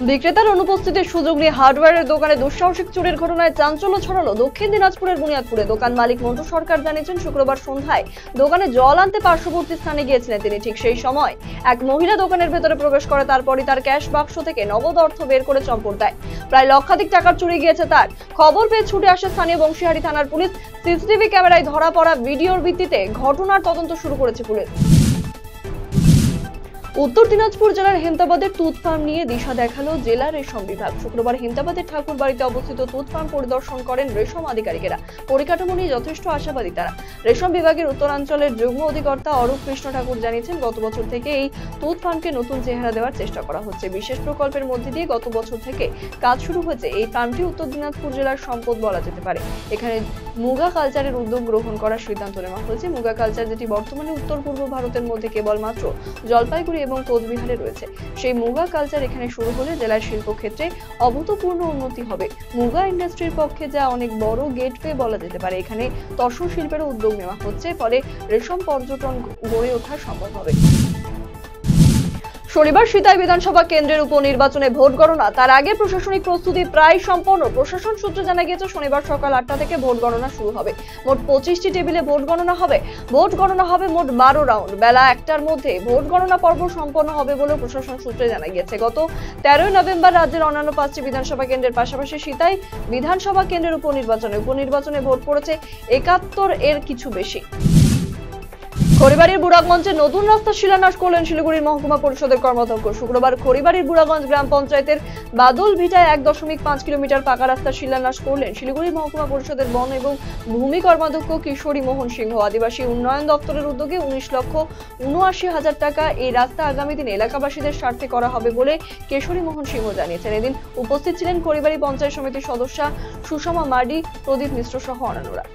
বিক্রেতার অনুপস্থিতির সুযোগ নিয়ে হার্ডওয়্যারের দোকানে দুঃসাহসিক চুরির ঘটনায় চাঞ্চল্য ছড়ালো দক্ষিণ দিনাজপুরের বুনিয়াদপুরে। দোকান মালিক মন্টু সরকার জানিয়েছেন, শুক্রবার সন্ধ্যায় দোকানে জল আনতে পার্শ্ববর্তী স্থানে গিয়েছিলেন তিনি। ঠিক সেই সময় এক মহিলা দোকানের ভেতরে প্রবেশ করে, তারপরই তার ক্যাশ বাক্স থেকে নগদ অর্থ বের করে চম্পট দেয়। প্রায় লক্ষাধিক টাকার চুরি গিয়েছে তার। খবর পেয়ে ছুটে আসে স্থানীয় বংশীহারি থানার পুলিশ। সিসিটিভি ক্যামেরায় ধরা পড়া ভিডিওর ভিত্তিতে ঘটনার তদন্ত শুরু করেছে পুলিশ। উত্তর দিনাজপুর জেলার হেমতাবাদের তুঁত ফার্ম নিয়ে দিশা দেখালো জেলা রেশম বিভাগ। শুক্রবার হেমতাবাদের ঠাকুর বাড়িতে অবস্থিত তুঁত ফার্ম পরিদর্শন করেন রেশম আধিকারিকেরা। পরিকাঠামো নিয়ে যথেষ্ট আশাবাদী তারা। রেশম বিভাগের উত্তরাঞ্চলের যুগ্ম অধিকর্তা অরূপ কৃষ্ণ ঠাকুর জানিয়েছেন, গত বছর থেকে এই তুঁত ফার্মকে নতুন চেহারা দেওয়ার চেষ্টা করা হচ্ছে। বিশেষ প্রকল্পের মধ্যে দিয়ে গত বছর থেকে কাজ শুরু হয়েছে। এই ফার্মটি উত্তর দিনাজপুর জেলার সম্পদ বলা যেতে পারে। এখানে মুগা কালচারের উদ্যোগ গ্রহণ করার সিদ্ধান্ত নেওয়া হয়েছে। মুগা কালচার যেটি বর্তমানে উত্তর পূর্ব ভারতের মধ্যে কেবলমাত্র জলপাইগুড়ি এবং কোচবিহারে রয়েছে, সেই মুগা কালচার এখানে শুরু হলে জেলার শিল্পক্ষেত্রে অভূতপূর্ণ উন্নতি হবে। মুগা ইন্ডাস্ট্রির পক্ষে যা অনেক বড় গেটওয়ে বলা যেতে পারে। এখানে তসর শিল্পেরও উদ্যোগ নেওয়া হচ্ছে, ফলে রেশম পর্যটন গড়ে ওঠা সম্ভব হবে। শনিবার সিতাই বিধানসভা কেন্দ্রের উপনির্বাচনে ভোট গণনা। তার আগে প্রশাসনিক প্রস্তুতি প্রায় সম্পন্ন। প্রশাসন সূত্রে জানা গিয়েছে, শনিবার সকাল 8টা থেকে ভোট গণনা শুরু হবে। মোট 25টি টেবিলে ভোট গণনা হবে। ভোট গণনা হবে মোট 12 রাউন্ড। বেলা 1টার মধ্যে ভোট গণনা পর্ব সম্পন্ন হবে বলে প্রশাসন সূত্রে জানা গিয়েছে। গত 13 নভেম্বর রাজ্যের অন্যান্য 5টি বিধানসভা কেন্দ্রের পাশাপাশি সিতাই বিধানসভা কেন্দ্রের উপনির্বাচনে ভোট পড়েছে 71 এর কিছু বেশি। খড়িবাড়ির বুড়াগঞ্জে নতুন রাস্তা শিলান্যাস করলেন শিলিগুড়ির মহকুমা পরিষদের কর্মাধ্যক্ষ। শুক্রবার খড়িবাড়ির বুড়াগঞ্জ গ্রাম পঞ্চায়েতের বাদল ভিটায় 1.5 কিলোমিটার পাকা রাস্তা শিলান্যাস করলেন শিলিগুড়ি মহকুমা পরিষদের বন এবং ভূমি কর্মাধ্যক্ষ কিশোরী মোহন সিংহ। আদিবাসী উন্নয়ন দপ্তরের উদ্যোগে 19,79,000 টাকা এই রাস্তা আগামী দিনে এলাকাবাসীদের স্বার্থে করা হবে বলে কিশোরী মোহন সিংহ জানিয়েছেন। এদিন উপস্থিত ছিলেন খড়িবাড়ি পঞ্চায়েত সমিতির সদস্যা সুষমা মার্ডি, প্রদীপ মিশ্র সহ অন্যান্যরা।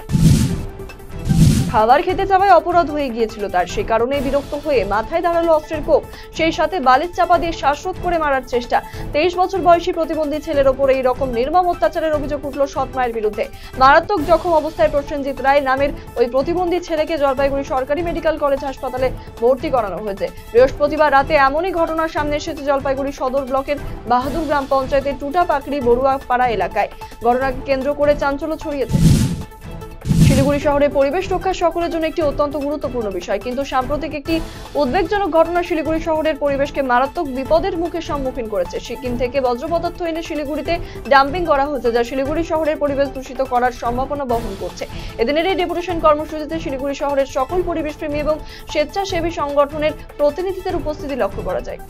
খাবার খেতে যাওয়ায় অপরাধ হয়ে গিয়েছিল তার, সে কারণে বিরক্ত হয়ে মাথায় দাঁড়ালো অস্ত্রের কোপ। সেই সাথে বালির চাপা দিয়ে শ্বাসরোধ করে মারার চেষ্টা। 23 বছর বয়সী প্রতিবন্ধী ছেলের ওপর এই রকম নির্মম অত্যাচারের অভিযোগ উঠল সৎ মায়ের বিরুদ্ধে। মারাত্মক জখম অবস্থায় প্রসেনজিৎ রায় নামের ওই প্রতিবন্ধী ছেলেকে জলপাইগুড়ি সরকারি মেডিকেল কলেজ হাসপাতালে ভর্তি করানো হয়েছে। বৃহস্পতিবার রাতে এমনই ঘটনার সামনে এসেছে জলপাইগুড়ি সদর ব্লকের বাহাদুর গ্রাম পঞ্চায়েতের টুটা পাকড়ি বড়ুয়া পাড়া এলাকায়। ঘটনাকে কেন্দ্র করে চাঞ্চল্য ছড়িয়েছে। শিলিগুড়ি শহরে পরিবেশ রক্ষা সকলের জন্য একটি অত্যন্ত গুরুত্বপূর্ণ বিষয়, কিন্তু সাম্প্রতিক একটি উদ্বেগজনক ঘটনা শিলিগুড়ি শহরের পরিবেশকে মারাত্মক বিপদের মুখে সম্মুখীন করেছে। সিকিম থেকে বজ্র পদার্থ এনে শিলিগুড়িতে ডাম্পিং করা হয়েছে, যা শিলিগুড়ি শহরের পরিবেশ দূষিত করার সম্ভাবনা বহন করছে। এদিনের এই ডেপুটেশন কর্মসূচিতে শিলিগুড়ি শহরের সকল পরিবেশপ্রেমী এবং স্বেচ্ছাসেবী সংগঠনের প্রতিনিধিদের উপস্থিতি লক্ষ্য করা যায়।